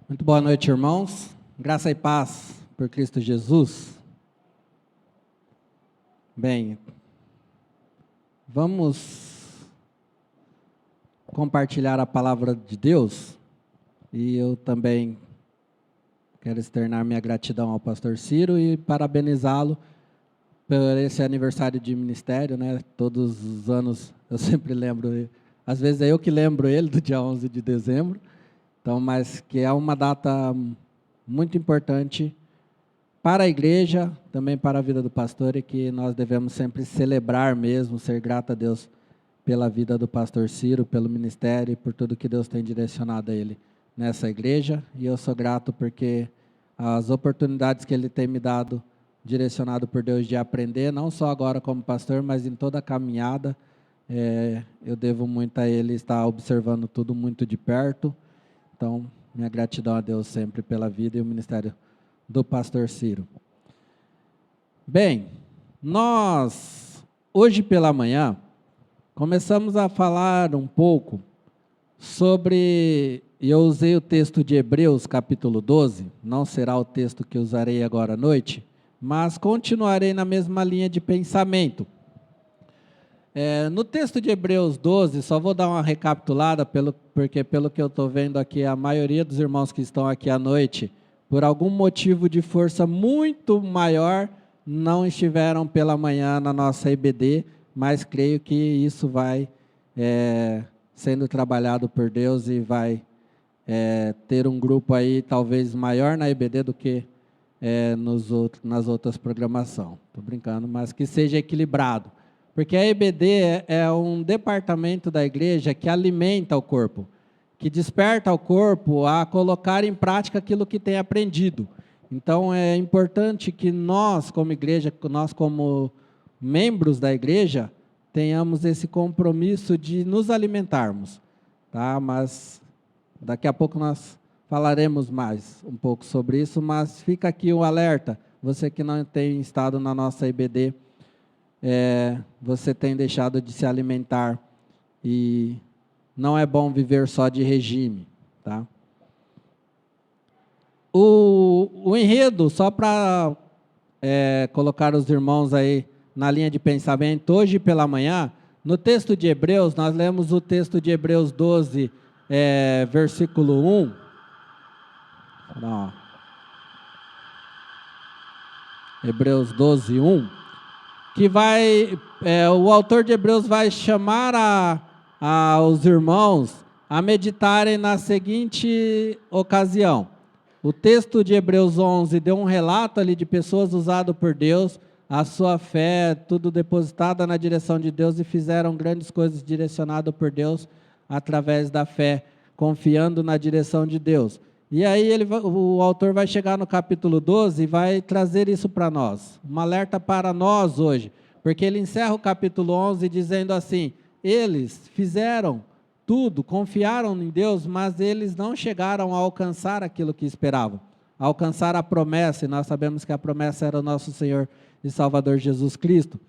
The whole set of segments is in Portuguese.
Muito boa noite, irmãos. Graça e paz por Cristo Jesus. Bem, vamos compartilhar a palavra de Deus e eu também quero externar minha gratidão ao pastor Ciro e parabenizá-lo por esse aniversário de ministério, né? Todos os anos eu sempre lembro, às vezes é eu que lembro ele do dia 11 de dezembro. Então, mas que é uma data muito importante para a igreja, também para a vida do pastor, e que nós devemos sempre celebrar mesmo, ser grato a Deus pela vida do pastor Ciro, pelo ministério e por tudo que Deus tem direcionado a ele nessa igreja. E eu sou grato porque as oportunidades que ele tem me dado, direcionado por Deus de aprender, não só agora como pastor, mas em toda a caminhada, eu devo muito a ele estar observando tudo muito de perto. Então, minha gratidão a Deus sempre pela vida e o ministério do pastor Ciro. Bem, nós, hoje pela manhã, começamos a falar um pouco sobre, e eu usei o texto de Hebreus, capítulo 12, não será o texto que usarei agora à noite, mas continuarei na mesma linha de pensamento. No texto de Hebreus 12, só vou dar uma recapitulada, porque pelo que eu estou vendo aqui, a maioria dos irmãos que estão aqui à noite, por algum motivo de força muito maior, não estiveram pela manhã na nossa EBD, mas creio que isso vai sendo trabalhado por Deus e vai ter um grupo aí talvez maior na EBD do que nas outras programações. Estou brincando, mas que seja equilibrado. Porque a EBD é um departamento da igreja que alimenta o corpo, que desperta o corpo a colocar em prática aquilo que tem aprendido. Então, é importante que nós, como igreja, nós como membros da igreja, tenhamos esse compromisso de nos alimentarmos. Tá? Mas daqui a pouco nós falaremos mais um pouco sobre isso, mas fica aqui o alerta, você que não tem estado na nossa EBD, você tem deixado de se alimentar e não é bom viver só de regime, tá? O enredo, só para colocar os irmãos aí na linha de pensamento, hoje pela manhã, no texto de Hebreus, nós lemos o texto de Hebreus 12, versículo 1. Não. Hebreus 12, 1. Que o autor de Hebreus vai chamar aos irmãos a meditarem na seguinte ocasião. O texto de Hebreus 11 deu um relato ali de pessoas usadas por Deus, a sua fé, tudo depositada na direção de Deus e fizeram grandes coisas direcionadas por Deus através da fé, confiando na direção de Deus. E aí o autor vai chegar no capítulo 12 e vai trazer isso para nós, um alerta para nós hoje, porque ele encerra o capítulo 11 dizendo assim, eles fizeram tudo, confiaram em Deus, mas eles não chegaram a alcançar aquilo que esperavam, a alcançar a promessa, e nós sabemos que a promessa era o nosso Senhor e Salvador Jesus Cristo.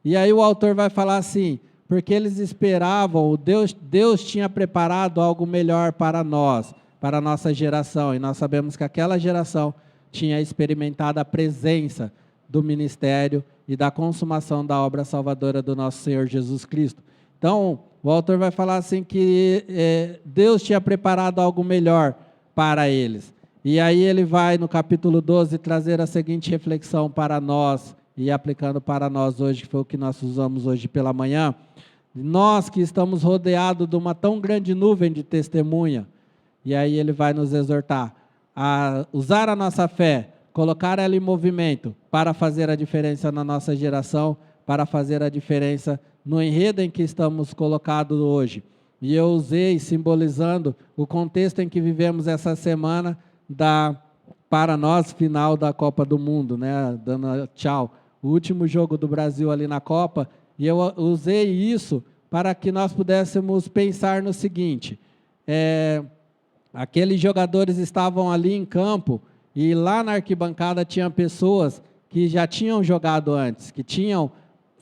E aí o autor vai falar assim, porque eles esperavam, Deus tinha preparado algo melhor para nós, para a nossa geração, e nós sabemos que aquela geração tinha experimentado a presença do ministério e da consumação da obra salvadora do nosso Senhor Jesus Cristo. Então, o autor vai falar assim que Deus tinha preparado algo melhor para eles. E aí ele vai no capítulo 12 trazer a seguinte reflexão para nós, e aplicando para nós hoje, que foi o que nós usamos hoje pela manhã, nós que estamos rodeados de uma tão grande nuvem de testemunha. E aí ele vai nos exortar a usar a nossa fé, colocar ela em movimento para fazer a diferença na nossa geração, para fazer a diferença no enredo em que estamos colocados hoje. E eu usei, simbolizando o contexto em que vivemos essa semana para nós, final da Copa do Mundo, né? Dando tchau. O último jogo do Brasil ali na Copa, e eu usei isso para que nós pudéssemos pensar no seguinte, aqueles jogadores estavam ali em campo e lá na arquibancada tinha pessoas que já tinham jogado antes, que tinham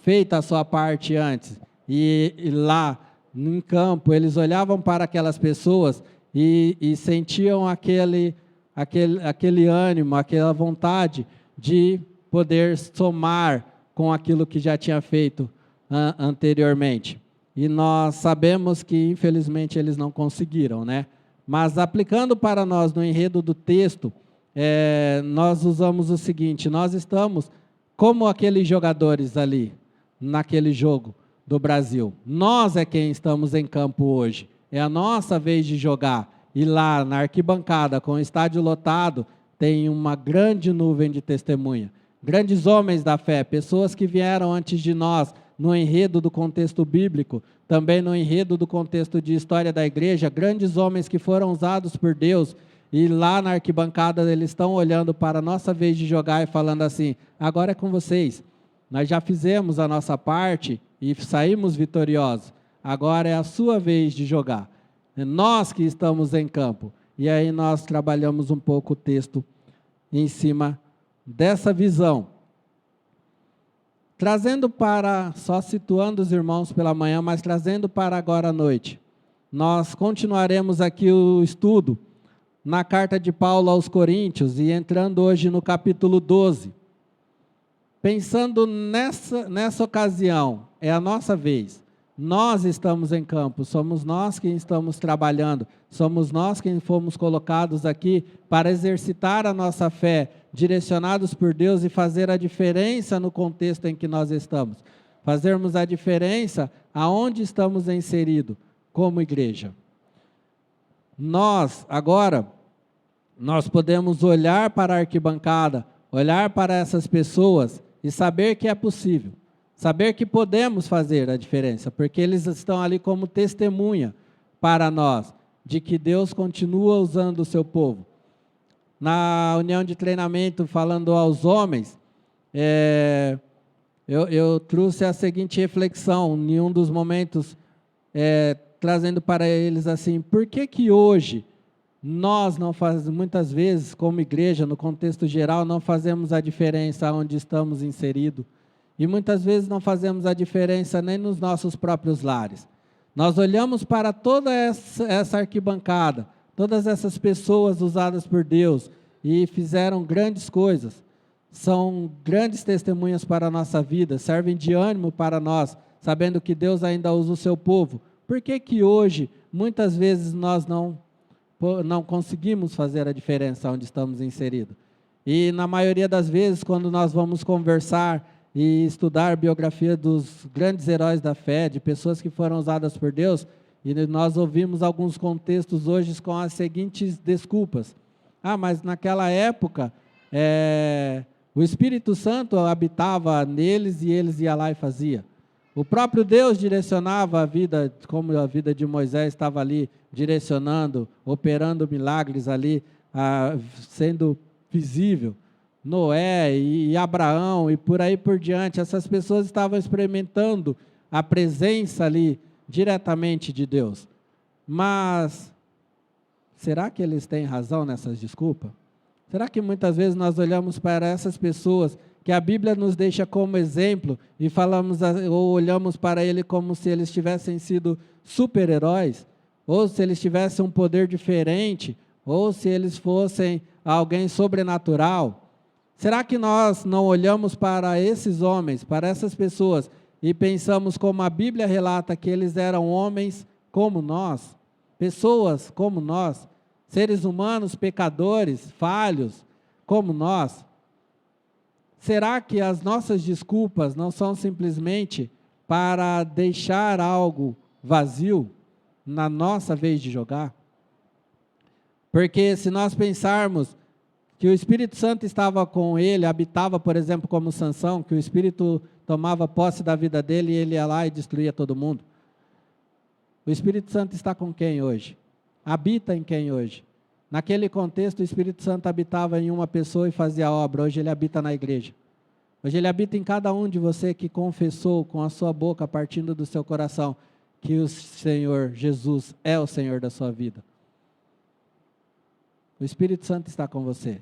feito a sua parte antes. E lá em campo eles olhavam para aquelas pessoas e sentiam aquele ânimo, aquela vontade de poder somar com aquilo que já tinha feito anteriormente. E nós sabemos que, infelizmente, eles não conseguiram, né? Mas, aplicando para nós no enredo do texto, nós usamos o seguinte: nós estamos como aqueles jogadores ali, naquele jogo do Brasil. Nós é quem estamos em campo hoje. É a nossa vez de jogar. E lá, na arquibancada, com o estádio lotado, tem uma grande nuvem de testemunha. Grandes homens da fé, pessoas que vieram antes de nós, no enredo do contexto bíblico, também no enredo do contexto de história da igreja, grandes homens que foram usados por Deus, e lá na arquibancada eles estão olhando para a nossa vez de jogar e falando assim: agora é com vocês, nós já fizemos a nossa parte e saímos vitoriosos, agora é a sua vez de jogar, é nós que estamos em campo. E aí nós trabalhamos um pouco o texto em cima dessa visão, trazendo para, só situando os irmãos pela manhã, mas trazendo para agora à noite. Nós continuaremos aqui o estudo na carta de Paulo aos Coríntios e entrando hoje no capítulo 12. Pensando nessa ocasião, é a nossa vez. Nós estamos em campo, somos nós quem estamos trabalhando, somos nós quem fomos colocados aqui para exercitar a nossa fé, direcionados por Deus e fazer a diferença no contexto em que nós estamos. Fazermos a diferença aonde estamos inseridos como igreja. Nós, agora, nós podemos olhar para a arquibancada, olhar para essas pessoas e saber que é possível. Saber que podemos fazer a diferença, porque eles estão ali como testemunha para nós, de que Deus continua usando o seu povo. Na união de treinamento, falando aos homens, eu trouxe a seguinte reflexão, em um dos momentos, trazendo para eles assim: por que hoje nós não fazemos, muitas vezes, como igreja, no contexto geral, não fazemos a diferença onde estamos inseridos? E muitas vezes não fazemos a diferença nem nos nossos próprios lares. Nós olhamos para toda essa arquibancada, todas essas pessoas usadas por Deus e fizeram grandes coisas. São grandes testemunhas para a nossa vida, servem de ânimo para nós, sabendo que Deus ainda usa o seu povo. Por que hoje, muitas vezes, nós não conseguimos fazer a diferença onde estamos inseridos? E na maioria das vezes, quando nós vamos conversar e estudar a biografia dos grandes heróis da fé, de pessoas que foram usadas por Deus, e nós ouvimos alguns contextos hoje com as seguintes desculpas: mas naquela época, o Espírito Santo habitava neles e eles iam lá e faziam. O próprio Deus direcionava a vida, como a vida de Moisés estava ali, direcionando, operando milagres ali, sendo visível. Noé e Abraão e por aí por diante, essas pessoas estavam experimentando a presença ali diretamente de Deus. Mas será que eles têm razão nessas desculpas? Será que muitas vezes nós olhamos para essas pessoas que a Bíblia nos deixa como exemplo e falamos ou olhamos para ele como se eles tivessem sido super-heróis, ou se eles tivessem um poder diferente, ou se eles fossem alguém sobrenatural? Será que nós não olhamos para esses homens, para essas pessoas, e pensamos como a Bíblia relata que eles eram homens como nós, pessoas como nós, seres humanos, pecadores, falhos, como nós? Será que as nossas desculpas não são simplesmente para deixar algo vazio na nossa vez de jogar? Porque se nós pensarmos que o Espírito Santo estava com ele, habitava, por exemplo, como Sansão, que o Espírito tomava posse da vida dele e ele ia lá e destruía todo mundo. O Espírito Santo está com quem hoje? Habita em quem hoje? Naquele contexto, o Espírito Santo habitava em uma pessoa e fazia obra. Hoje ele habita na igreja. Hoje ele habita em cada um de você que confessou com a sua boca, partindo do seu coração, que o Senhor Jesus é o Senhor da sua vida. O Espírito Santo está com você.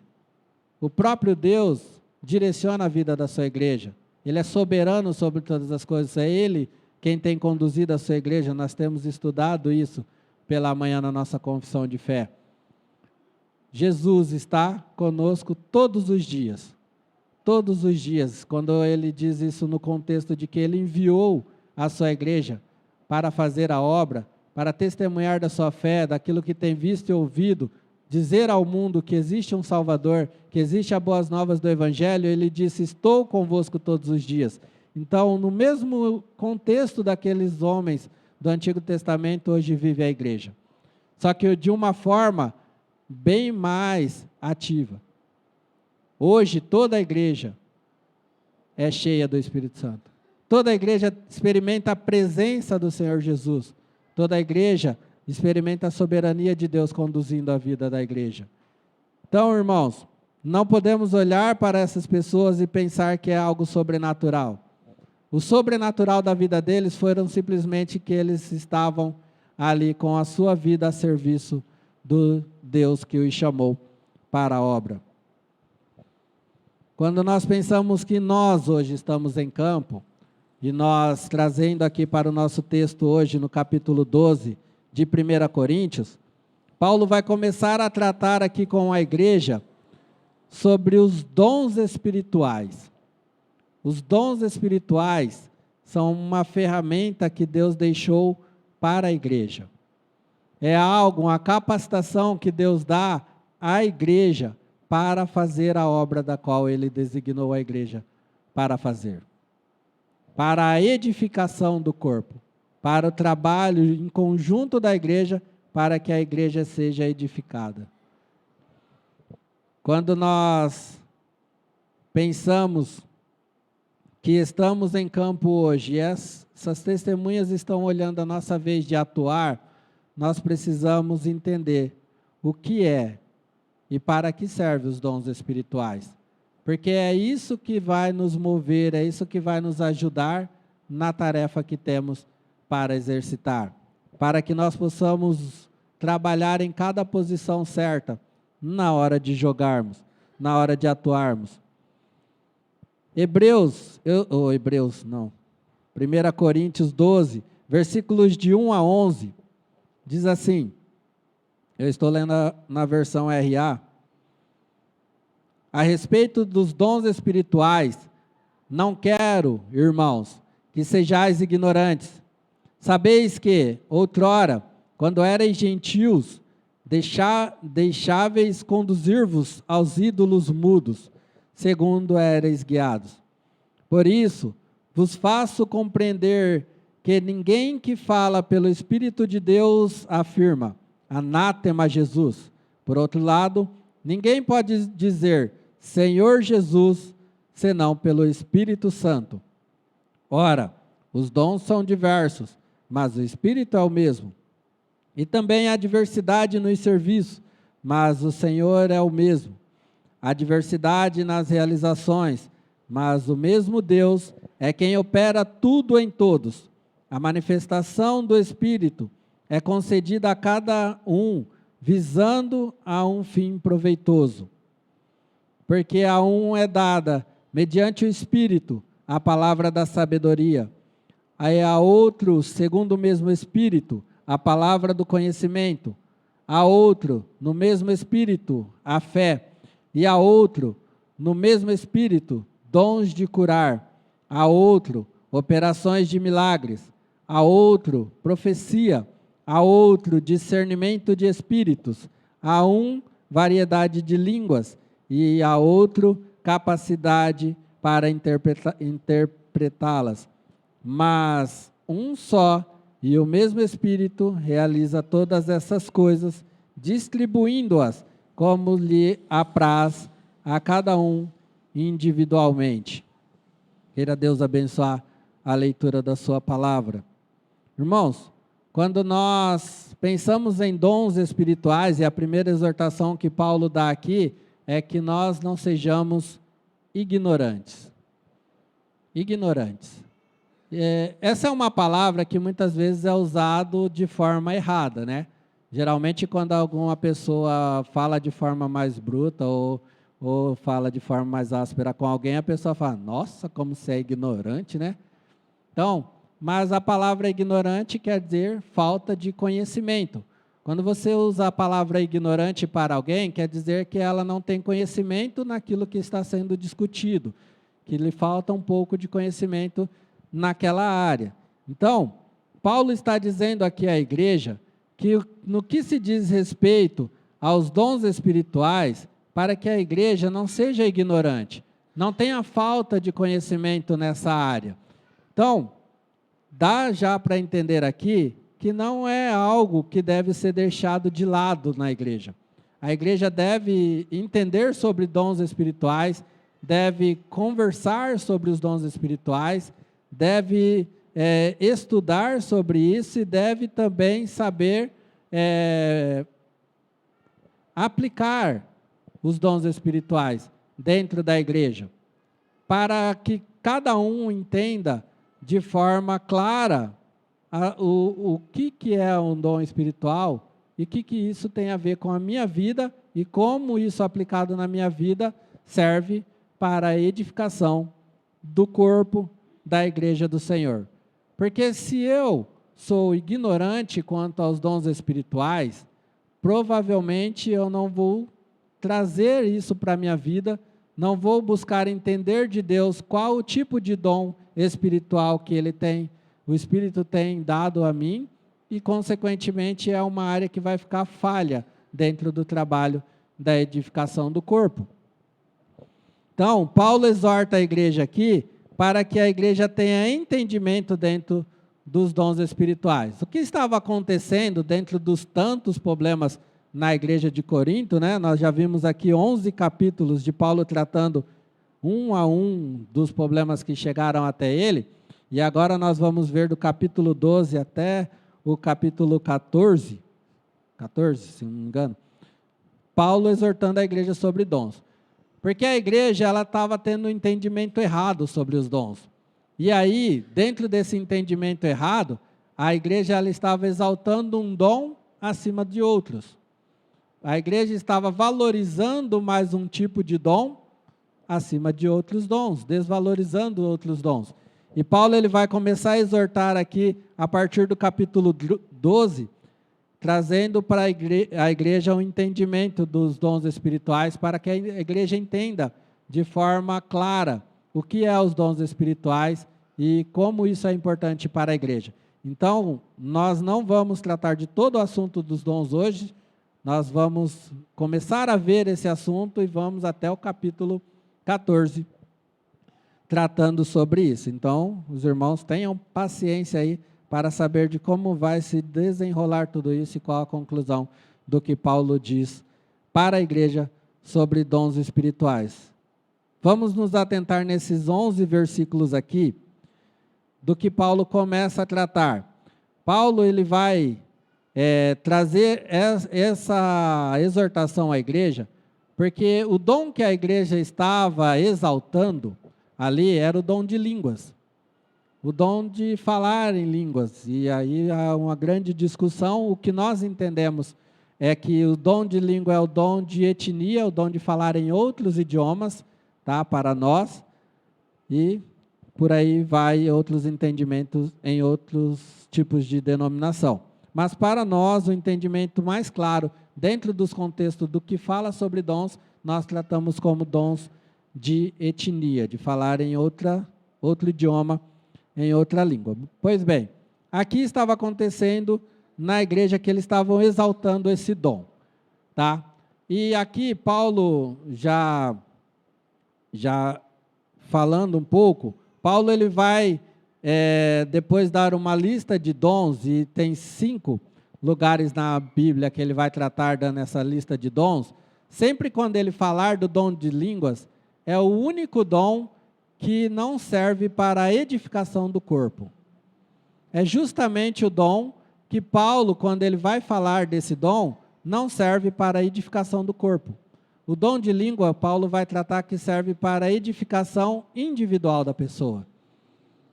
O próprio Deus direciona a vida da sua igreja. Ele é soberano sobre todas as coisas. É Ele quem tem conduzido a sua igreja. Nós temos estudado isso pela manhã na nossa confissão de fé. Jesus está conosco todos os dias. Todos os dias, quando ele diz isso no contexto de que ele enviou a sua igreja para fazer a obra, para testemunhar da sua fé, daquilo que tem visto e ouvido, dizer ao mundo que existe um Salvador, que existe as boas novas do Evangelho, ele disse, estou convosco todos os dias. Então, no mesmo contexto daqueles homens do Antigo Testamento, hoje vive a igreja. Só que de uma forma bem mais ativa. Hoje, toda a igreja é cheia do Espírito Santo. Toda a igreja experimenta a presença do Senhor Jesus. Toda a igreja experimenta a soberania de Deus conduzindo a vida da igreja. Então, irmãos, não podemos olhar para essas pessoas e pensar que é algo sobrenatural. O sobrenatural da vida deles foram simplesmente que eles estavam ali com a sua vida a serviço do Deus que os chamou para a obra. Quando nós pensamos que nós hoje estamos em campo, e nós trazendo aqui para o nosso texto hoje, no capítulo 12 de 1 Coríntios, Paulo vai começar a tratar aqui com a igreja sobre os dons espirituais. Os dons espirituais são uma ferramenta que Deus deixou para a igreja. É algo, uma capacitação que Deus dá à igreja para fazer a obra da qual Ele designou a igreja para fazer. Para a edificação do corpo, para o trabalho em conjunto da igreja, para que a igreja seja edificada. Quando nós pensamos que estamos em campo hoje, e essas testemunhas estão olhando a nossa vez de atuar, nós precisamos entender o que é e para que servem os dons espirituais. Porque é isso que vai nos mover, é isso que vai nos ajudar na tarefa que temos para exercitar. Para que nós possamos trabalhar em cada posição certa, na hora de jogarmos, na hora de atuarmos. 1 Coríntios 12, versículos de 1 a 11, diz assim, eu estou lendo na versão RA, a respeito dos dons espirituais, não quero, irmãos, que sejais ignorantes. Sabeis que, outrora, quando erais gentios, deixáveis conduzir-vos aos ídolos mudos, segundo erais guiados. Por isso, vos faço compreender que ninguém que fala pelo Espírito de Deus afirma, anátema Jesus. Por outro lado, ninguém pode dizer, Senhor Jesus, senão pelo Espírito Santo. Ora, os dons são diversos, mas o Espírito é o mesmo. E também há diversidade nos serviços, mas o Senhor é o mesmo. Há diversidade nas realizações, mas o mesmo Deus é quem opera tudo em todos. A manifestação do Espírito é concedida a cada um, visando a um fim proveitoso. Porque a um é dada, mediante o Espírito, a palavra da sabedoria. Aí a outro, segundo o mesmo Espírito, a palavra do conhecimento. A outro, no mesmo Espírito, a fé. E a outro, no mesmo Espírito, dons de curar. A outro, operações de milagres. A outro, profecia. A outro, discernimento de espíritos. A um, variedade de línguas. E a outro, capacidade para interpretá-las. Mas um só e o mesmo Espírito realiza todas essas coisas, distribuindo-as como lhe apraz a cada um individualmente. Queira Deus abençoar a leitura da sua palavra. Irmãos, quando nós pensamos em dons espirituais, e a primeira exortação que Paulo dá aqui é que nós não sejamos ignorantes. Ignorantes. Essa é uma palavra que muitas vezes é usada de forma errada, né? Geralmente quando alguma pessoa fala de forma mais bruta ou fala de forma mais áspera com alguém, a pessoa fala, nossa, como você é ignorante, né? Então, mas a palavra ignorante quer dizer falta de conhecimento. Quando você usa a palavra ignorante para alguém, quer dizer que ela não tem conhecimento naquilo que está sendo discutido, que lhe falta um pouco de conhecimento naquela área. Então, Paulo está dizendo aqui à igreja que no que se diz respeito aos dons espirituais, para que a igreja não seja ignorante, não tenha falta de conhecimento nessa área. Então, dá já para entender aqui que não é algo que deve ser deixado de lado na igreja. A igreja deve entender sobre dons espirituais, deve conversar sobre os dons espirituais, deve estudar sobre isso e deve também saber aplicar os dons espirituais dentro da igreja, para que cada um entenda de forma clara o que é um dom espiritual e o que isso tem a ver com a minha vida e como isso aplicado na minha vida serve para a edificação do corpo da igreja do Senhor. Porque se eu sou ignorante quanto aos dons espirituais, provavelmente eu não vou trazer isso para a minha vida, não vou buscar entender de Deus qual o tipo de dom espiritual que Ele tem, o Espírito tem dado a mim, e consequentemente é uma área que vai ficar falha dentro do trabalho da edificação do corpo. Então, Paulo exorta a igreja aqui para que a igreja tenha entendimento dentro dos dons espirituais. O que estava acontecendo dentro dos tantos problemas na igreja de Corinto, né? Nós já vimos aqui 11 capítulos de Paulo tratando um a um dos problemas que chegaram até ele, e agora nós vamos ver do capítulo 12 até o capítulo 14, se não me engano, Paulo exortando a igreja sobre dons. Porque a igreja ela estava tendo um entendimento errado sobre os dons. E aí, dentro desse entendimento errado, a igreja ela estava exaltando um dom acima de outros. A igreja estava valorizando mais um tipo de dom acima de outros dons, desvalorizando outros dons. E Paulo ele vai começar a exortar aqui, a partir do capítulo 12, trazendo para a igreja um entendimento dos dons espirituais, para que a igreja entenda de forma clara o que é os dons espirituais e como isso é importante para a igreja. Então, nós não vamos tratar de todo o assunto dos dons hoje, nós vamos começar a ver esse assunto e vamos até o capítulo 14, tratando sobre isso. Então, os irmãos tenham paciência aí para saber de como vai se desenrolar tudo isso e qual a conclusão do que Paulo diz para a igreja sobre dons espirituais. Vamos nos atentar nesses 11 versículos aqui, do que Paulo começa a tratar. Paulo ele vai trazer essa exortação à igreja, porque o dom que a igreja estava exaltando ali era o dom de línguas, o dom de falar em línguas. E aí há uma grande discussão. O que nós entendemos é que o dom de língua é o dom de etnia, o dom de falar em outros idiomas, tá, para nós, e por aí vai outros entendimentos em outros tipos de denominação. Mas para nós, o entendimento mais claro, dentro dos contextos do que fala sobre dons, nós tratamos como dons de etnia, de falar em outro idioma, em outra língua. Pois bem, aqui estava acontecendo na igreja que eles estavam exaltando esse dom, tá? E aqui Paulo já falando um pouco, Paulo ele vai depois dar uma lista de dons, e tem 5 lugares na Bíblia que ele vai tratar dando essa lista de dons. Sempre quando ele falar do dom de línguas, é o único dom que não serve para a edificação do corpo. É justamente o dom que Paulo, quando ele vai falar desse dom, não serve para a edificação do corpo. O dom de língua, Paulo vai tratar que serve para a edificação individual da pessoa.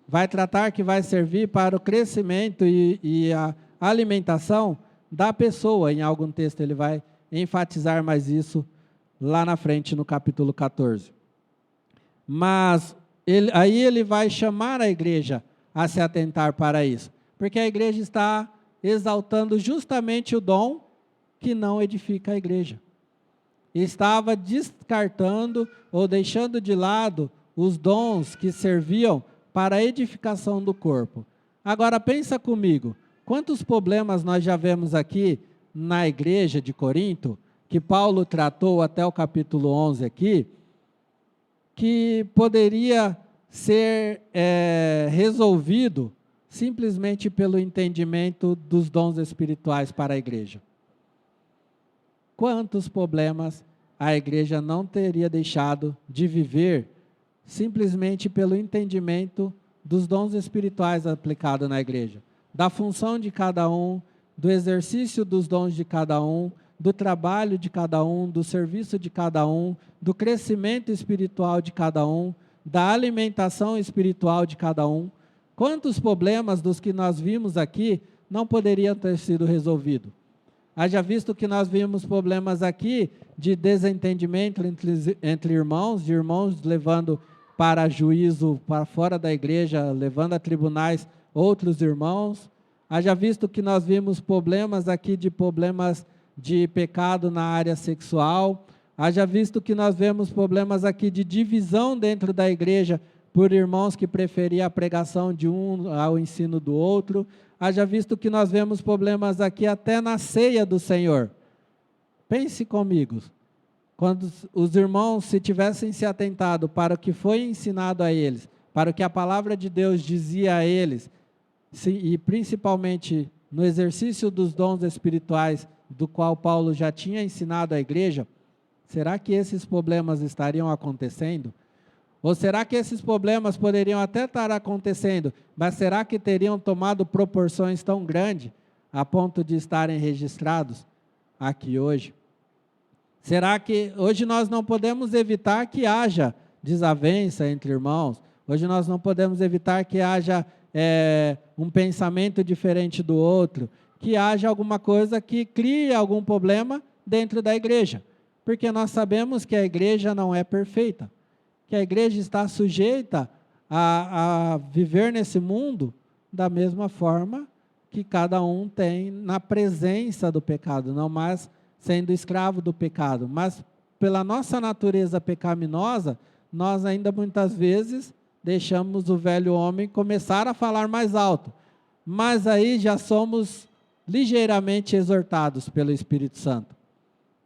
Vai tratar que vai servir para o crescimento e a alimentação da pessoa. Em algum texto ele vai enfatizar mais isso lá na frente no capítulo 14. Mas aí ele vai chamar a igreja a se atentar para isso, porque a igreja está exaltando justamente o dom que não edifica a igreja. Estava descartando ou deixando de lado os dons que serviam para a edificação do corpo. Agora pensa comigo, quantos problemas nós já vemos aqui na igreja de Corinto, que Paulo tratou até o capítulo 11 aqui, que poderia ser resolvido simplesmente pelo entendimento dos dons espirituais para a igreja. Quantos problemas a igreja não teria deixado de viver simplesmente pelo entendimento dos dons espirituais aplicados na igreja, da função de cada um, do exercício dos dons de cada um, do trabalho de cada um, do serviço de cada um, do crescimento espiritual de cada um, da alimentação espiritual de cada um. Quantos problemas dos que nós vimos aqui não poderiam ter sido resolvidos? Haja visto que nós vimos problemas aqui de desentendimento entre irmãos, de irmãos levando para juízo para fora da igreja, levando a tribunais outros irmãos. Haja visto que nós vimos problemas aqui de pecado na área sexual. Haja visto que nós vemos problemas aqui de divisão dentro da igreja por irmãos que preferiam a pregação de um ao ensino do outro. Haja visto que nós vemos problemas aqui até na ceia do Senhor. Pense comigo, quando os irmãos se tivessem se atentado para o que foi ensinado a eles, para o que a palavra de Deus dizia a eles, e principalmente no exercício dos dons espirituais, do qual Paulo já tinha ensinado à igreja, será que esses problemas estariam acontecendo? Ou será que esses problemas poderiam até estar acontecendo, mas será que teriam tomado proporções tão grandes a ponto de estarem registrados aqui hoje? Será que hoje nós não podemos evitar que haja desavença entre irmãos? Hoje nós não podemos evitar que haja um pensamento diferente do outro, que haja alguma coisa que crie algum problema dentro da igreja, porque nós sabemos que a igreja não é perfeita, que a igreja está sujeita a viver nesse mundo da mesma forma que cada um tem na presença do pecado, não mais sendo escravo do pecado, mas pela nossa natureza pecaminosa, nós ainda muitas vezes deixamos o velho homem começar a falar mais alto, mas aí já somos ligeiramente exortados pelo Espírito Santo,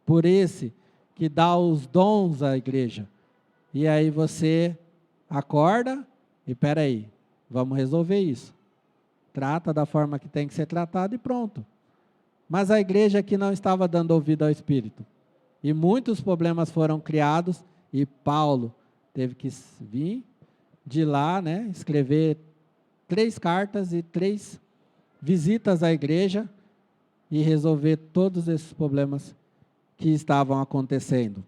por esse que dá os dons à igreja. E aí você acorda e espera aí, vamos resolver isso. Trata da forma que tem que ser tratado e pronto. Mas a igreja aqui não estava dando ouvido ao Espírito. E muitos problemas foram criados e Paulo teve que vir de lá, escrever 3 cartas e 3 visitas à igreja e resolver todos esses problemas que estavam acontecendo.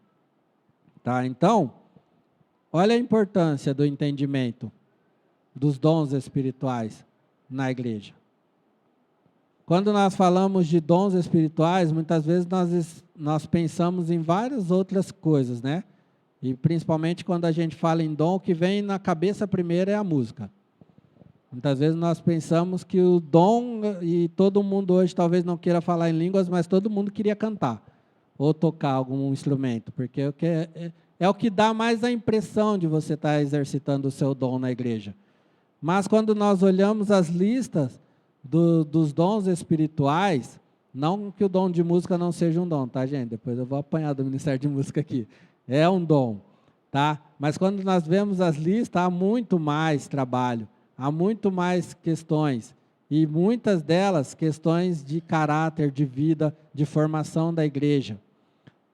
Tá? Então, olha a importância do entendimento dos dons espirituais na igreja. Quando nós falamos de dons espirituais, muitas vezes nós pensamos em várias outras coisas, né? E principalmente quando a gente fala em dom, o que vem na cabeça primeiro é a música. Muitas vezes nós pensamos que o dom, e todo mundo hoje talvez não queira falar em línguas, mas todo mundo queria cantar ou tocar algum instrumento, porque é o que dá mais a impressão de você estar exercitando o seu dom na igreja. Mas quando nós olhamos as listas dos dons espirituais, não que o dom de música não seja um dom, tá, gente? Depois eu vou apanhar do Ministério de Música aqui. É um dom, tá? Mas quando nós vemos as listas, há muito mais trabalho, há muito mais questões, e muitas delas questões de caráter, de vida, de formação da igreja,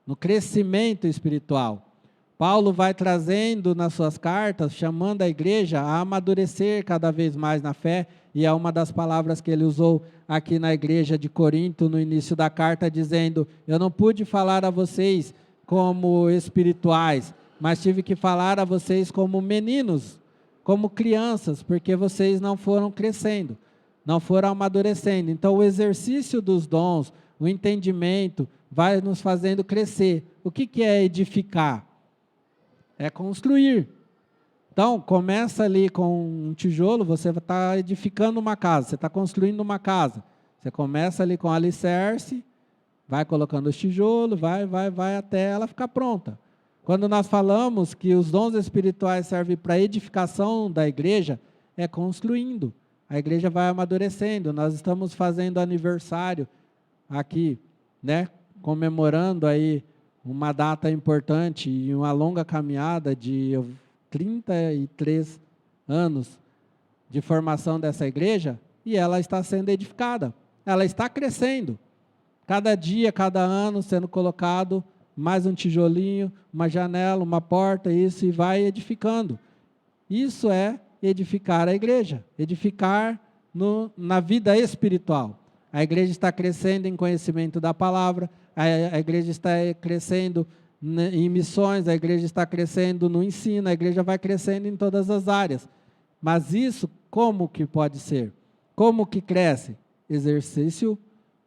no crescimento espiritual. Paulo vai trazendo nas suas cartas, chamando a igreja a amadurecer cada vez mais na fé, e é uma das palavras que ele usou aqui na igreja de Corinto, no início da carta, dizendo: eu não pude falar a vocês como espirituais, mas tive que falar a vocês como meninos, como crianças, porque vocês não foram crescendo, não foram amadurecendo. Então o exercício dos dons, o entendimento, vai nos fazendo crescer. O que é edificar? É construir. Então, começa ali com um tijolo, você está edificando uma casa, você está construindo uma casa. Você começa ali com o alicerce, vai colocando os tijolos, vai até ela ficar pronta. Quando nós falamos que os dons espirituais servem para a edificação da igreja, é construindo. A igreja vai amadurecendo. Nós estamos fazendo aniversário aqui, né? Comemorando aí uma data importante e uma longa caminhada de 33 anos de formação dessa igreja, e ela está sendo edificada. Ela está crescendo. Cada dia, cada ano sendo colocado mais um tijolinho, uma janela, uma porta, isso, e vai edificando. Isso é edificar a igreja, edificar na vida espiritual. A igreja está crescendo em conhecimento da palavra, a igreja está crescendo em missões, a igreja está crescendo no ensino, a igreja vai crescendo em todas as áreas. Mas isso, como que pode ser? Como que cresce? Exercício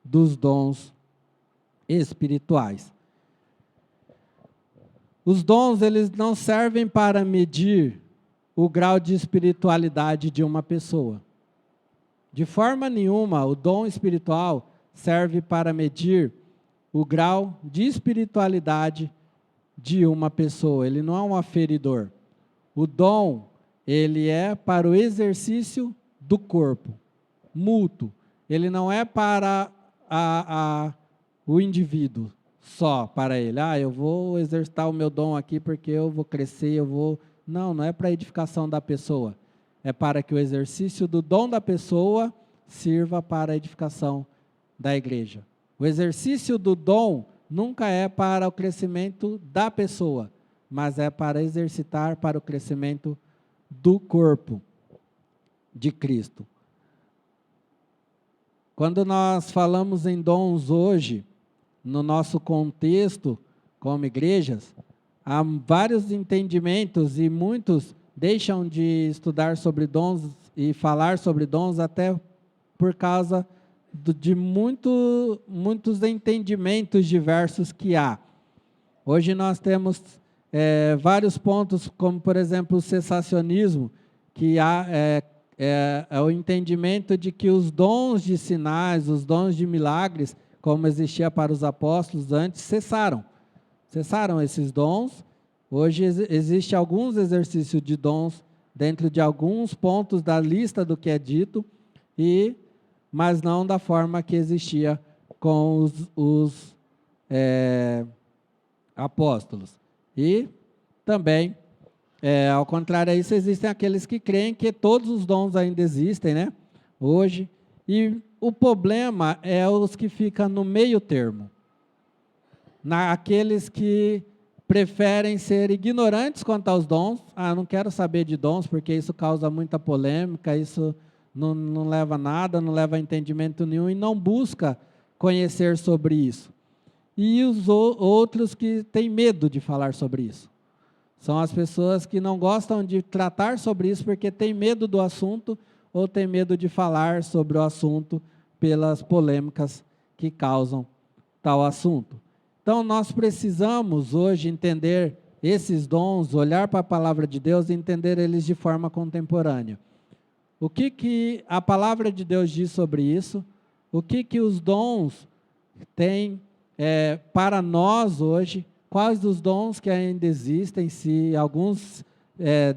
dos dons espirituais. Os dons, eles não servem para medir o grau de espiritualidade de uma pessoa. De forma nenhuma, o dom espiritual serve para medir o grau de espiritualidade de uma pessoa. Ele não é um aferidor. O dom, ele é para o exercício do corpo, mútuo. Ele não é para o indivíduo só, para ele. Eu vou exercitar o meu dom aqui porque eu vou crescer, eu vou... Não é para a edificação da pessoa. É para que o exercício do dom da pessoa sirva para a edificação da igreja. O exercício do dom nunca é para o crescimento da pessoa, mas é para exercitar para o crescimento do corpo de Cristo. Quando nós falamos em dons hoje, no nosso contexto como igrejas, há vários entendimentos e muitos deixam de estudar sobre dons e falar sobre dons até por causa de muitos entendimentos diversos que há. Hoje nós temos vários pontos, como por exemplo o cessacionismo, que é o entendimento de que os dons de sinais, os dons de milagres, como existia para os apóstolos antes, cessaram. Cessaram esses dons. Hoje existe alguns exercícios de dons dentro de alguns pontos da lista do que é dito, mas não da forma que existia com os apóstolos. E também, ao contrário a isso, existem aqueles que creem que todos os dons ainda existem, né? Hoje. E o problema é os que ficam no meio termo. Aqueles que preferem ser ignorantes quanto aos dons. Não quero saber de dons, porque isso causa muita polêmica, isso não leva a nada, não leva a entendimento nenhum, e não busca conhecer sobre isso. E os outros que têm medo de falar sobre isso. São as pessoas que não gostam de tratar sobre isso porque têm medo do assunto ou têm medo de falar sobre o assunto pelas polêmicas que causam tal assunto. Então, nós precisamos hoje entender esses dons, olhar para a palavra de Deus e entender eles de forma contemporânea. O que a palavra de Deus diz sobre isso? O que os dons têm para nós hoje? Quais os dons que ainda existem, se alguns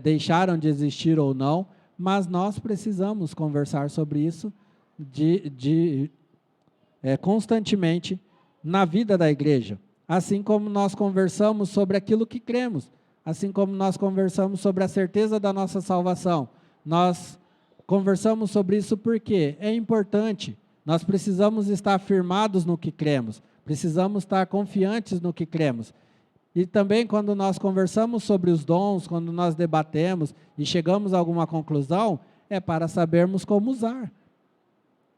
deixaram de existir ou não, mas nós precisamos conversar sobre isso constantemente na vida da igreja, assim como nós conversamos sobre aquilo que cremos, assim como nós conversamos sobre a certeza da nossa salvação. Nós conversamos sobre isso porque é importante, nós precisamos estar firmados no que cremos, precisamos estar confiantes no que cremos. E também quando nós conversamos sobre os dons, quando nós debatemos e chegamos a alguma conclusão, é para sabermos como usar.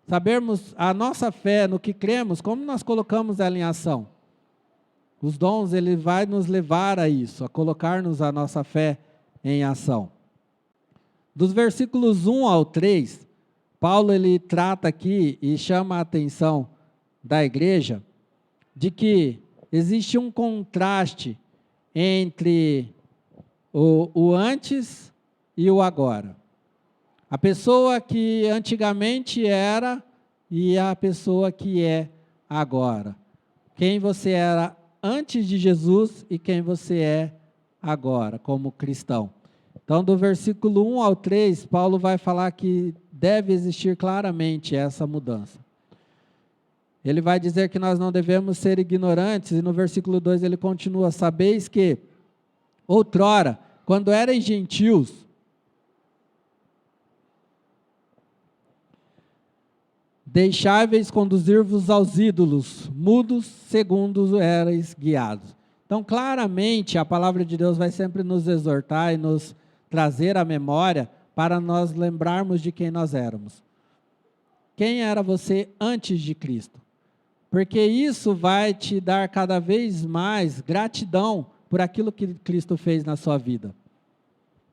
Sabermos a nossa fé no que cremos, como nós colocamos ela em ação. Os dons, ele vai nos levar a isso, a colocar-nos a nossa fé em ação. Dos versículos 1 ao 3, Paulo ele trata aqui e chama a atenção da igreja de que existe um contraste entre o antes e o agora. A pessoa que antigamente era e a pessoa que é agora. Quem você era antes de Jesus e quem você é agora, como cristão. Então, do versículo 1 ao 3, Paulo vai falar que deve existir claramente essa mudança. Ele vai dizer que nós não devemos ser ignorantes, e no versículo 2 ele continua: sabeis que, outrora, quando erais gentios, deixáveis conduzir-vos aos ídolos, mudos, segundo erais guiados. Então, claramente, a palavra de Deus vai sempre nos exortar e nos trazer à memória para nós lembrarmos de quem nós éramos. Quem era você antes de Cristo? Porque isso vai te dar cada vez mais gratidão por aquilo que Cristo fez na sua vida.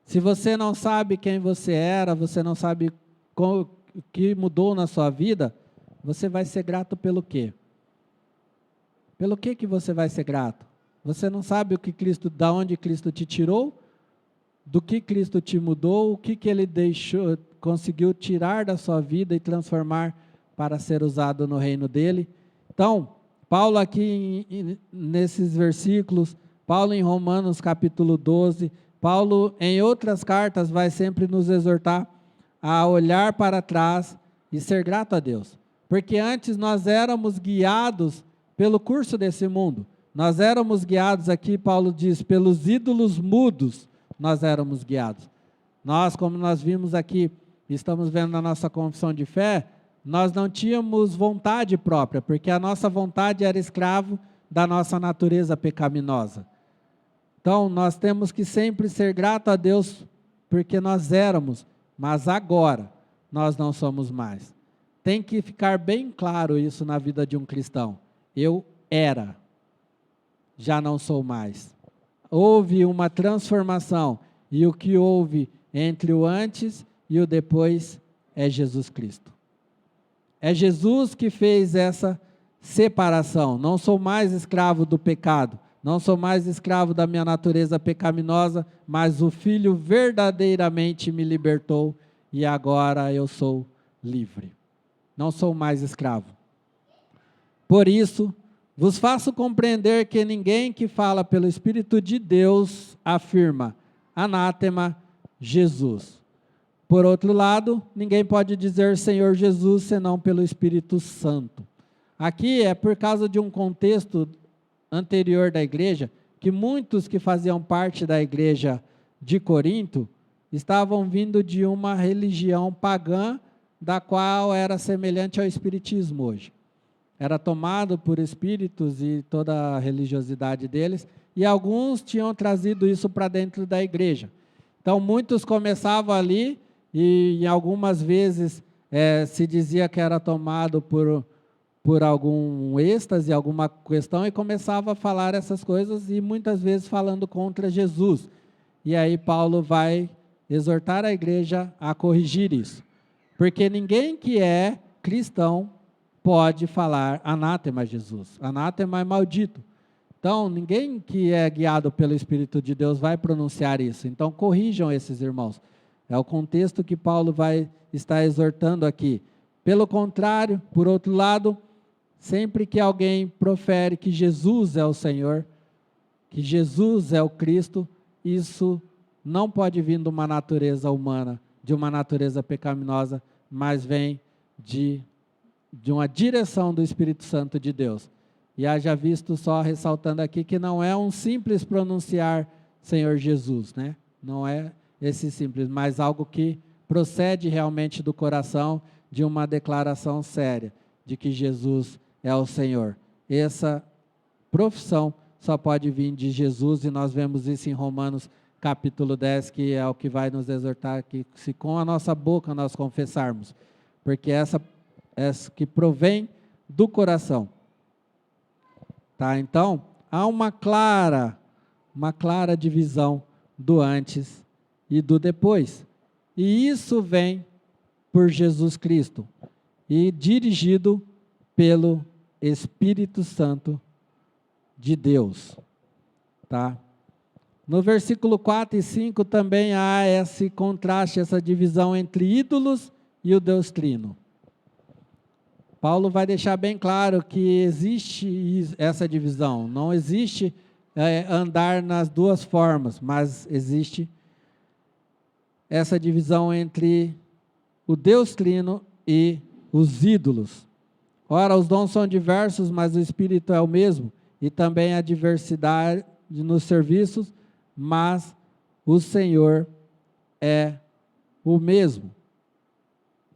Se você não sabe quem você era, você não sabe o que mudou na sua vida, você vai ser grato pelo quê? Pelo que você vai ser grato? Você não sabe o que Cristo, da onde Cristo te tirou, do que Cristo te mudou, o que Ele deixou, conseguiu tirar da sua vida e transformar para ser usado no reino dele. Então, Paulo aqui nesses versículos, Paulo em Romanos capítulo 12, Paulo em outras cartas vai sempre nos exortar a olhar para trás e ser grato a Deus. Porque antes nós éramos guiados pelo curso desse mundo. Nós éramos guiados aqui, Paulo diz, pelos ídolos mudos, nós éramos guiados. Nós, como nós vimos aqui, estamos vendo na nossa confissão de fé, nós não tínhamos vontade própria, porque a nossa vontade era escravo da nossa natureza pecaminosa. Então, nós temos que sempre ser grato a Deus, porque nós éramos, mas agora nós não somos mais. Tem que ficar bem claro isso na vida de um cristão. Eu era, já não sou mais. Houve uma transformação, e o que houve entre o antes e o depois é Jesus Cristo. É Jesus que fez essa separação. Não sou mais escravo do pecado, não sou mais escravo da minha natureza pecaminosa, mas o Filho verdadeiramente me libertou e agora eu sou livre. Não sou mais escravo. Por isso, vos faço compreender que ninguém que fala pelo Espírito de Deus afirma: anátema Jesus. Por outro lado, ninguém pode dizer Senhor Jesus senão pelo Espírito Santo. Aqui é por causa de um contexto anterior da igreja, que muitos que faziam parte da igreja de Corinto estavam vindo de uma religião pagã, da qual era semelhante ao espiritismo hoje. Era tomado por espíritos e toda a religiosidade deles, e alguns tinham trazido isso para dentro da igreja. Então, muitos começavam ali, e algumas vezes se dizia que era tomado por algum êxtase, alguma questão, e começava a falar essas coisas, e muitas vezes falando contra Jesus. E aí Paulo vai exortar a igreja a corrigir isso. Porque ninguém que é cristão pode falar anátema Jesus. Anátema é maldito. Então, ninguém que é guiado pelo Espírito de Deus vai pronunciar isso. Então, corrijam esses irmãos. É o contexto que Paulo vai estar exortando aqui. Pelo contrário, por outro lado, sempre que alguém profere que Jesus é o Senhor, que Jesus é o Cristo, isso não pode vir de uma natureza humana, de uma natureza pecaminosa, mas vem de uma direção do Espírito Santo de Deus. E haja visto só ressaltando aqui que não é um simples pronunciar Senhor Jesus, né? Não é esse simples, mas algo que procede realmente do coração, de uma declaração séria, de que Jesus é o Senhor. Essa profissão só pode vir de Jesus, e nós vemos isso em Romanos capítulo 10, que é o que vai nos exortar, que se com a nossa boca nós confessarmos, porque essa que provém do coração. Tá? Então, há uma clara divisão do antes e do depois. E isso vem por Jesus Cristo e dirigido pelo Espírito Santo de Deus. Tá? No versículo 4 e 5 também há esse contraste, essa divisão entre ídolos e o Deus Trino. Paulo vai deixar bem claro que existe essa divisão. Não existe andar nas duas formas, mas existe essa divisão entre o Deus Trino e os ídolos. Ora, os dons são diversos, mas o Espírito é o mesmo, e também a diversidade nos serviços, mas o Senhor é o mesmo.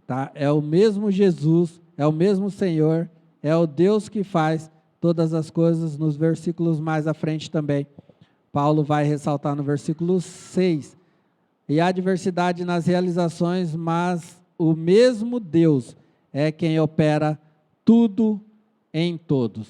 Tá? É o mesmo Jesus, é o mesmo Senhor, é o Deus que faz todas as coisas. Nos versículos mais à frente também, Paulo vai ressaltar no versículo 6. E há diversidade nas realizações, mas o mesmo Deus é quem opera tudo em todos.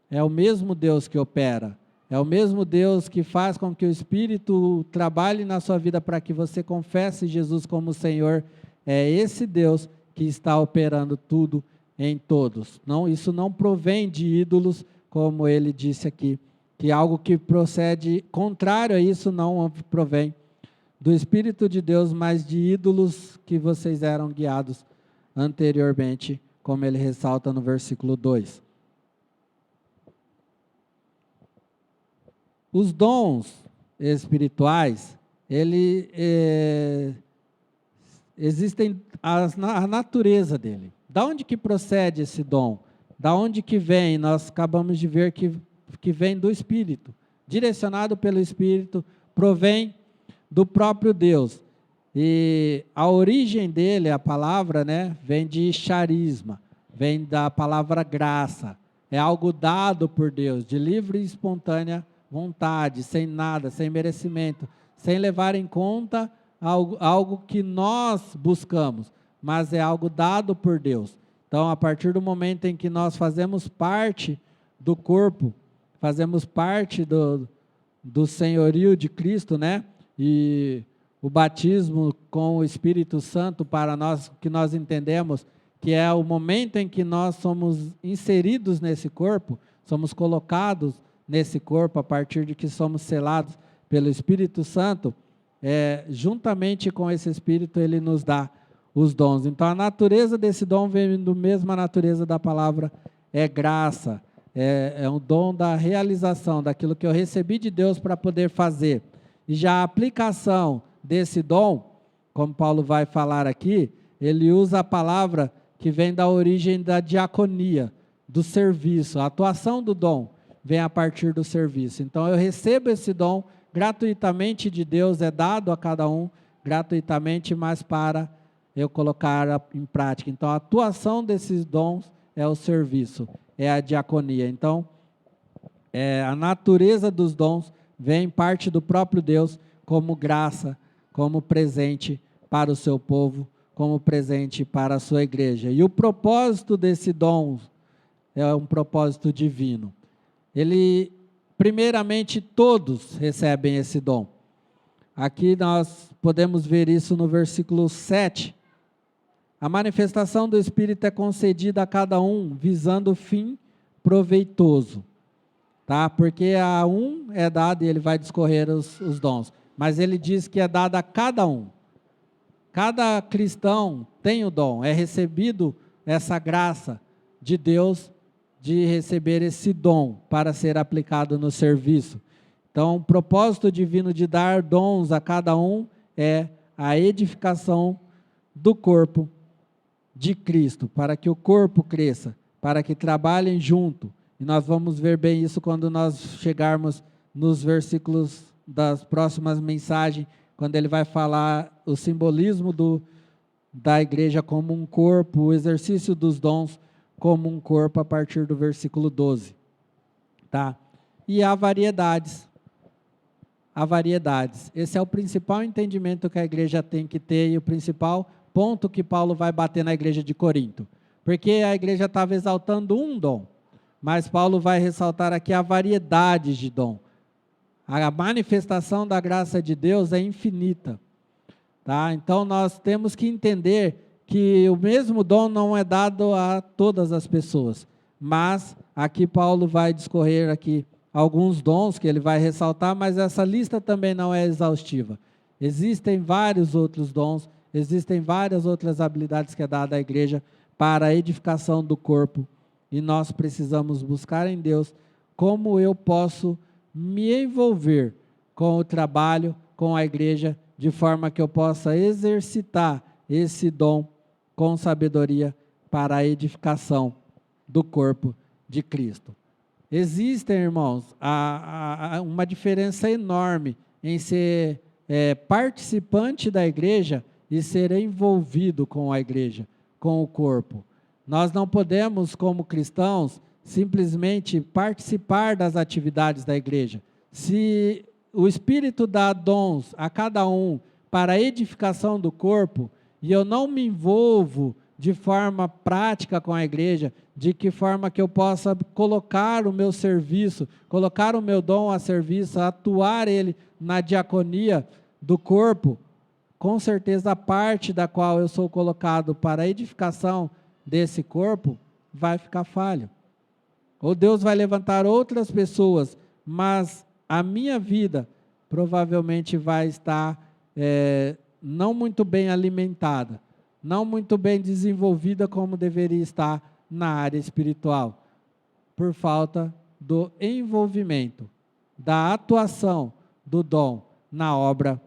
É o mesmo Deus que opera. É o mesmo Deus que faz com que o Espírito trabalhe na sua vida para que você confesse Jesus como Senhor. É esse Deus que está operando tudo em todos. Não, isso não provém de ídolos, como ele disse aqui, que algo que procede contrário a isso não provém do Espírito de Deus, mas de ídolos que vocês eram guiados anteriormente, como ele ressalta no versículo 2. Os dons espirituais, existem a natureza dele. Da onde que procede esse dom? Da onde que vem? Nós acabamos de ver que vem do Espírito. Direcionado pelo Espírito, provém do próprio Deus. E a origem dele, a palavra, vem de charisma, vem da palavra graça. É algo dado por Deus, de livre e espontânea vontade, sem nada, sem merecimento, sem levar em conta algo que nós buscamos, mas é algo dado por Deus. Então, a partir do momento em que nós fazemos parte do corpo, fazemos parte do senhorio de Cristo, e o batismo com o Espírito Santo para nós, que nós entendemos que é o momento em que nós somos inseridos nesse corpo, somos colocados nesse corpo a partir de que somos selados pelo Espírito Santo, juntamente com esse Espírito ele nos dá os dons. Então a natureza desse dom vem da mesma natureza da palavra, é graça, é um dom da realização, daquilo que eu recebi de Deus para poder fazer. E já a aplicação desse dom, como Paulo vai falar aqui, ele usa a palavra que vem da origem da diaconia, do serviço, a atuação do dom vem a partir do serviço. Então eu recebo esse dom gratuitamente de Deus, é dado a cada um gratuitamente, mas para eu colocar em prática. Então a atuação desses dons é o serviço, é a diaconia. Então a natureza dos dons vem parte do próprio Deus como graça, como presente para o seu povo, como presente para a sua igreja. E o propósito desse dom é um propósito divino. Primeiramente, todos recebem esse dom. Aqui nós podemos ver isso no versículo 7. A manifestação do Espírito é concedida a cada um, visando o fim proveitoso. Tá? Porque a um é dado, e ele vai discorrer os dons, mas ele diz que é dado a cada um. Cada cristão tem o dom, é recebido essa graça de Deus, de receber esse dom para ser aplicado no serviço. Então, o propósito divino de dar dons a cada um é a edificação do corpo de Cristo, para que o corpo cresça, para que trabalhem junto. E nós vamos ver bem isso quando nós chegarmos nos versículos das próximas mensagens, quando ele vai falar o simbolismo da igreja como um corpo, o exercício dos dons como um corpo a partir do versículo 12. Tá? E há variedades. Há variedades. Esse é o principal entendimento que a igreja tem que ter e o principal ponto que Paulo vai bater na igreja de Corinto. Porque a igreja estava exaltando um dom, mas Paulo vai ressaltar aqui a variedade de dom. A manifestação da graça de Deus é infinita. Tá? Então nós temos que entender que o mesmo dom não é dado a todas as pessoas, mas aqui Paulo vai discorrer aqui alguns dons que ele vai ressaltar, mas essa lista também não é exaustiva. Existem vários outros dons, existem várias outras habilidades que é dada à igreja para a edificação do corpo. E nós precisamos buscar em Deus como eu posso me envolver com o trabalho, com a igreja, de forma que eu possa exercitar esse dom com sabedoria para a edificação do corpo de Cristo. Existem, irmãos, uma diferença enorme em ser participante da igreja e ser envolvido com a igreja, com o corpo. Nós não podemos, como cristãos, simplesmente participar das atividades da igreja. Se o Espírito dá dons a cada um para a edificação do corpo, e eu não me envolvo de forma prática com a igreja, de que forma que eu possa colocar o meu serviço, colocar o meu dom a serviço, atuar ele na diaconia do corpo, com certeza a parte da qual eu sou colocado para a edificação desse corpo vai ficar falho. Ou Deus vai levantar outras pessoas, mas a minha vida provavelmente vai estar não muito bem alimentada, não muito bem desenvolvida como deveria estar na área espiritual, por falta do envolvimento, da atuação do dom na obra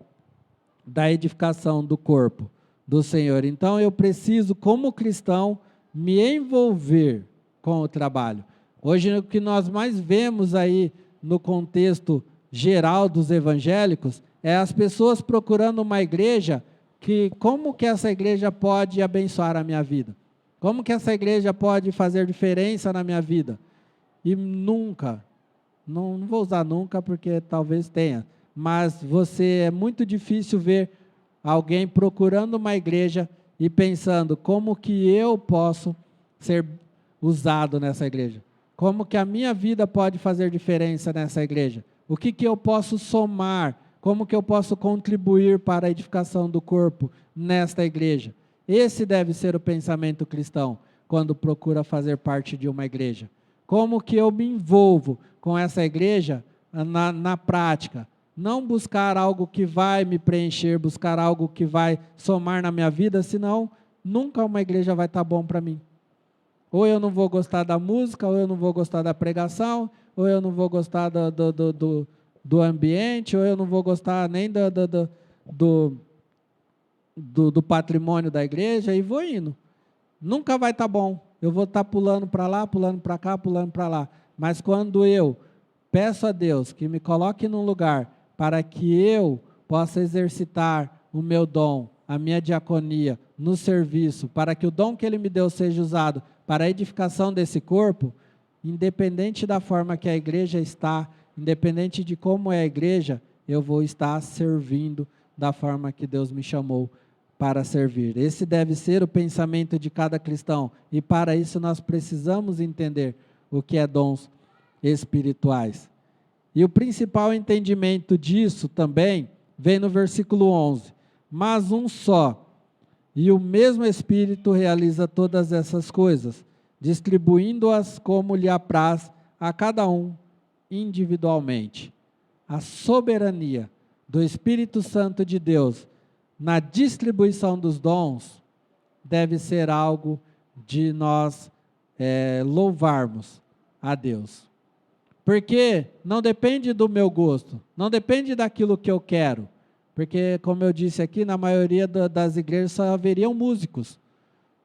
da edificação do corpo do Senhor. Então eu preciso, como cristão, me envolver com o trabalho. Hoje o que nós mais vemos aí no contexto geral dos evangélicos é as pessoas procurando uma igreja que, como que essa igreja pode abençoar a minha vida? Como que essa igreja pode fazer diferença na minha vida? E nunca, não vou usar nunca porque talvez tenha, mas é muito difícil ver alguém procurando uma igreja e pensando como que eu posso ser usado nessa igreja. Como que a minha vida pode fazer diferença nessa igreja? O que eu posso somar? Como que eu posso contribuir para a edificação do corpo nesta igreja? Esse deve ser o pensamento cristão, quando procura fazer parte de uma igreja. Como que eu me envolvo com essa igreja na prática? Não buscar algo que vai me preencher, buscar algo que vai somar na minha vida, senão nunca uma igreja vai estar bom para mim. Ou eu não vou gostar da música, ou eu não vou gostar da pregação, ou eu não vou gostar do ambiente, ou eu não vou gostar nem do patrimônio da igreja, e vou indo. Nunca vai estar bom. Eu vou estar pulando para lá, pulando para cá, pulando para lá. Mas quando eu peço a Deus que me coloque num lugar para que eu possa exercitar o meu dom, a minha diaconia, no serviço, para que o dom que Ele me deu seja usado para a edificação desse corpo, independente da forma que a igreja está, independente de como é a igreja, eu vou estar servindo da forma que Deus me chamou para servir. Esse deve ser o pensamento de cada cristão, e para isso nós precisamos entender o que é dons espirituais. E o principal entendimento disso também vem no versículo 11. Mas um só, e o mesmo Espírito realiza todas essas coisas, distribuindo-as como lhe apraz a cada um individualmente. A soberania do Espírito Santo de Deus na distribuição dos dons deve ser algo de nós louvarmos a Deus. Porque não depende do meu gosto, não depende daquilo que eu quero. Porque, como eu disse aqui, na maioria das igrejas só haveriam músicos,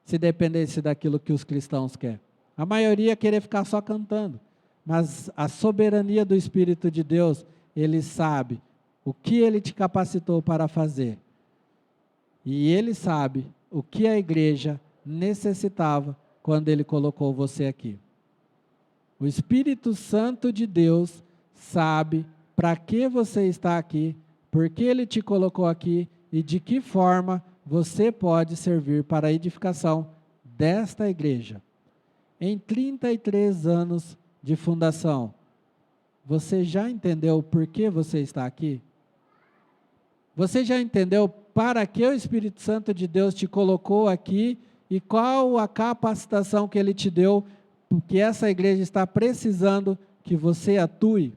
se dependesse daquilo que os cristãos querem. A maioria querer ficar só cantando. Mas a soberania do Espírito de Deus, Ele sabe o que Ele te capacitou para fazer. E Ele sabe o que a igreja necessitava quando Ele colocou você aqui. O Espírito Santo de Deus sabe para que você está aqui, por que Ele te colocou aqui e de que forma você pode servir para a edificação desta igreja. Em 33 anos de fundação, você já entendeu por que você está aqui? Você já entendeu para que o Espírito Santo de Deus te colocou aqui e qual a capacitação que Ele te deu, porque essa igreja está precisando que você atue?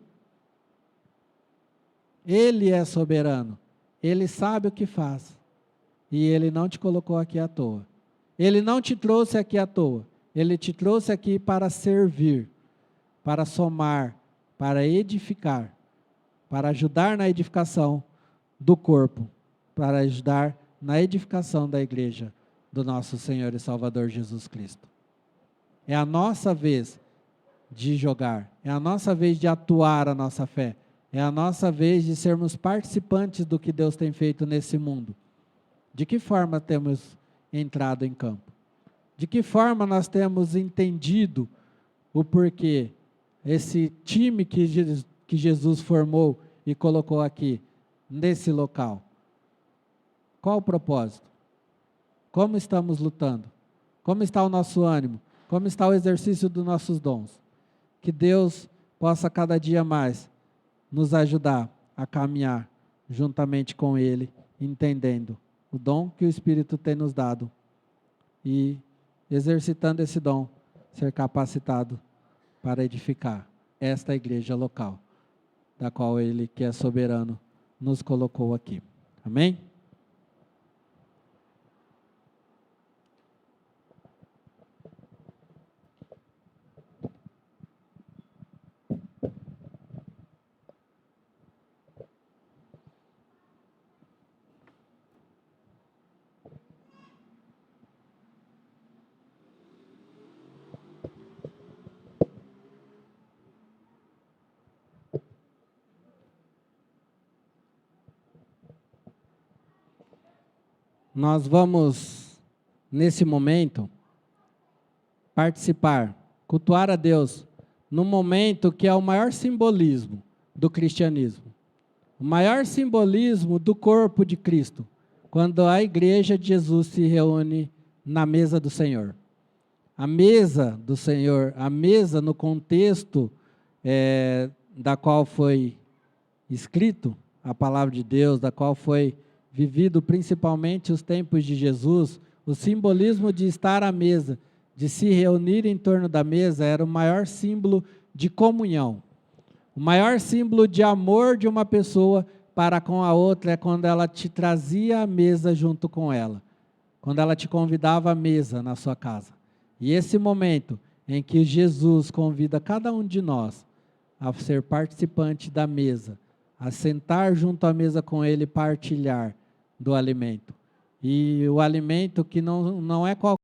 Ele é soberano, Ele sabe o que faz, e Ele não te colocou aqui à toa. Ele não te trouxe aqui à toa. Ele te trouxe aqui para servir, para somar, para edificar, para ajudar na edificação do corpo, para ajudar na edificação da igreja do nosso Senhor e Salvador Jesus Cristo. É a nossa vez de jogar, é a nossa vez de atuar a nossa fé, é a nossa vez de sermos participantes do que Deus tem feito nesse mundo. De que forma temos entrado em campo? De que forma nós temos entendido o porquê esse time que Jesus formou e colocou aqui, nesse local? Qual o propósito? Como estamos lutando? Como está o nosso ânimo? Como está o exercício dos nossos dons? Que Deus possa cada dia mais nos ajudar a caminhar juntamente com Ele, entendendo o dom que o Espírito tem nos dado e exercitando esse dom, ser capacitado para edificar esta igreja local, da qual Ele, que é soberano, nos colocou aqui. Amém? Nós vamos, nesse momento, participar, cultuar a Deus, no momento que é o maior simbolismo do cristianismo. O maior simbolismo do corpo de Cristo, quando a igreja de Jesus se reúne na mesa do Senhor. A mesa do Senhor, a mesa no contexto da qual foi escrito a palavra de Deus, da qual foi vivido principalmente os tempos de Jesus, o simbolismo de estar à mesa, de se reunir em torno da mesa, era o maior símbolo de comunhão. O maior símbolo de amor de uma pessoa para com a outra é quando ela te trazia à mesa junto com ela, quando ela te convidava à mesa na sua casa. E esse momento em que Jesus convida cada um de nós a ser participante da mesa, a sentar junto à mesa com Ele e partilhar do alimento. E o alimento que não é qualquer